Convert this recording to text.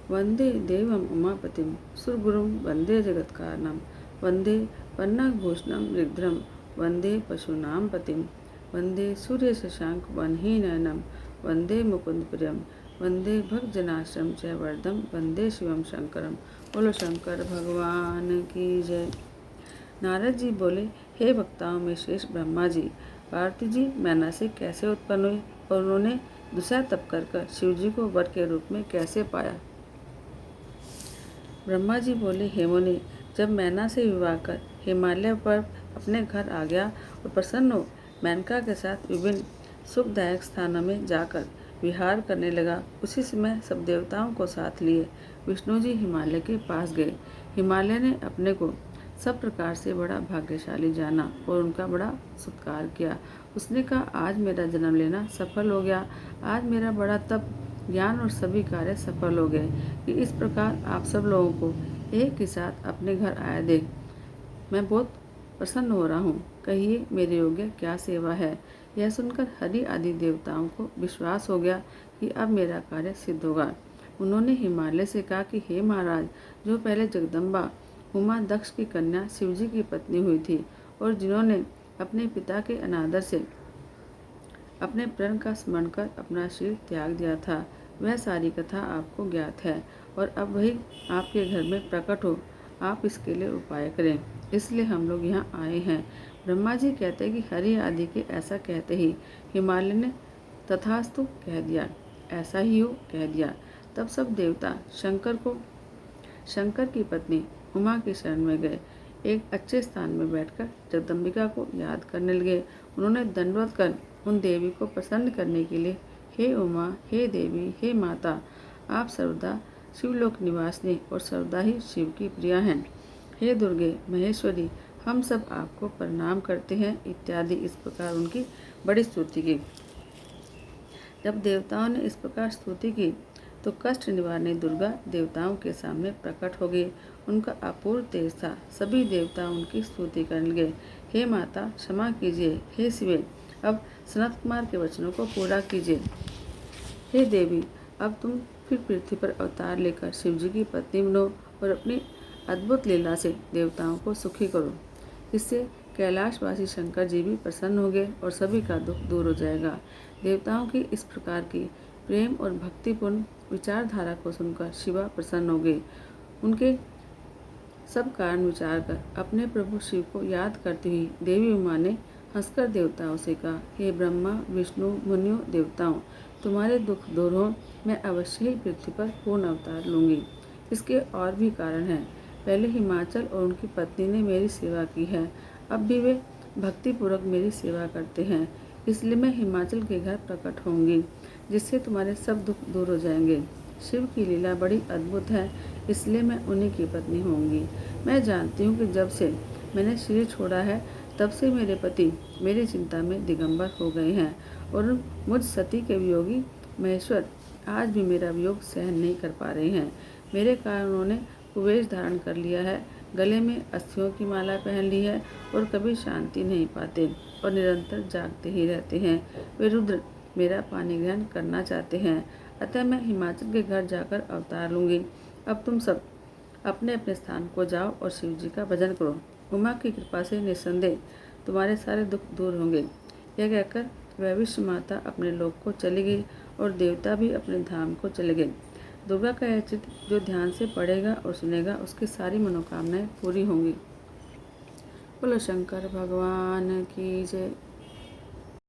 वंदे देवम उमापतिम सुरगुरुम वंदे जगत्कारणम वंदे पन्नाभूषणम मृगधरम वंदे पशूनाम पतिम वंदे सूर्य शशांक वनहीनयनम वंदे मुकुंद प्रियम वंदे भक्तजनाश्रम च वर्धम वंदे शिवम शंकरम। बोलो शंकर भगवान की जय। नारद जी बोले, हे वक्ताओं में श्रेष्ठ ब्रह्मा जी, पार्वती जी मैना से कैसे उत्पन्न हुए और उन्होंने दूसरा तप कर शिव जी को वर के रूप में कैसे पाया। ब्रह्मा जी बोले, हे मुनि, जब मैना से विवाह कर हिमालय पर अपने घर आ गया और प्रसन्न हो मेनका के साथ विभिन्न सुखदायक स्थानों में जाकर विहार करने लगा, उसी समय सब देवताओं को साथ लिए विष्णु जी हिमालय के पास गए। हिमालय ने अपने को सब प्रकार से बड़ा भाग्यशाली जाना और उनका बड़ा सत्कार किया। उसने कहा, आज मेरा जन्म लेना सफल हो गया, आज मेरा बड़ा तप ज्ञान और सभी कार्य सफल हो गए कि इस प्रकार आप सब लोगों को एक ही साथ अपने घर आया देख मैं बहुत प्रसन्न हो रहा हूँ। कहिए मेरे योग्य क्या सेवा है। यह सुनकर हरि आदि देवताओं को विश्वास हो गया कि अब मेरा कार्य सिद्ध होगा। उन्होंने हिमालय से कहा कि हे महाराज, जो पहले जगदम्बा उमा दक्ष की कन्या शिवजी की पत्नी हुई थी और जिन्होंने अपने पिता के अनादर से अपने प्रण का स्मरण कर अपना शील त्याग दिया था, वह सारी कथा आपको ज्ञात है और अब वही आपके घर में प्रकट हो, आप इसके लिए उपाय करें, इसलिए हम लोग यहाँ आए हैं। ब्रह्मा जी कहते हैं कि हरि आदि के ऐसा कहते ही हिमालय ने तथास्तु कह दिया, ऐसा ही हो कह दिया। तब सब देवता शंकर की पत्नी उमा की शरण में गए। एक अच्छे स्थान में बैठकर जगदम्बिका को याद करने लगे। उन्होंने दंडवत कर उन देवी को प्रसन्न करने के लिए, हे उमा, हे देवी, हे माता, आप सर्वदा शिवलोक निवासिनी और सर्वदा ही शिव की प्रिया हैं। हे दुर्गे महेश्वरी, हम सब आपको प्रणाम करते हैं इत्यादि इस प्रकार उनकी बड़ी स्तुति की। जब देवताओं ने इस प्रकार स्तुति की तो कष्ट निवारणी दुर्गा देवताओं के सामने प्रकट हो गई। उनका अपूर्व तेज था। सभी देवता उनकी स्तुति करने लगे। हे माता, क्षमा कीजिए। हे शिवे, अब सनत कुमार के वचनों को पूरा कीजिए। हे देवी, अब तुम फिर पृथ्वी पर अवतार लेकर शिवजी की पत्नी बनो और अपनी अद्भुत लीला से देवताओं को सुखी करो। इससे कैलाशवासी शंकर जी भी प्रसन्न हो गए और सभी का दुख दूर हो जाएगा। देवताओं की इस प्रकार की प्रेम और भक्तिपूर्ण विचारधारा को सुनकर शिवा प्रसन्न हो गई। उनके सब कारण विचार कर अपने प्रभु शिव को याद करती हुई देवी उमा ने हंसकर देवताओं से कहा, हे ब्रह्मा विष्णु मुनियों देवताओं, तुम्हारे दुख दूर हो, मैं अवश्य ही पृथ्वी पर पूर्ण अवतार लूँगी। इसके और भी कारण हैं। पहले हिमाचल और उनकी पत्नी ने मेरी सेवा की है, अब भी वे भक्तिपूर्वक मेरी सेवा करते हैं, इसलिए मैं हिमाचल के घर प्रकट होंगी, जिससे तुम्हारे सब दुख दूर हो जाएंगे। शिव की लीला बड़ी अद्भुत है, इसलिए मैं उन्हीं की पत्नी होंगी। मैं जानती हूँ कि जब से मैंने शरीर छोड़ा है तब से मेरे पति मेरी चिंता में दिगंबर हो गए हैं और मुझ सती के वियोगी महेश्वर आज भी मेरा वियोग सहन नहीं कर पा रहे हैं। मेरे कारण उन्होंने कुवेश धारण कर लिया है, गले में अस्थियों की माला पहन ली है और कभी शांति नहीं पाते और निरंतर जागते ही रहते हैं। वे रुद्र मेरा पानी ग्रहण करना चाहते हैं, अतः मैं हिमाचल के घर जाकर अवतार लूँगी। अब तुम सब अपने अपने स्थान को जाओ और शिव जी का भजन करो। उमा की कृपा से निस्संदेह तुम्हारे सारे दुख दूर होंगे। यह कहकर वह विश्व माता अपने लोक को चली गई और देवता भी अपने धाम को चले गए। दुर्गा का यह चित्र जो ध्यान से पढ़ेगा और सुनेगा उसकी सारी मनोकामनाएं पूरी होंगी। बोलो शंकर भगवान की जय।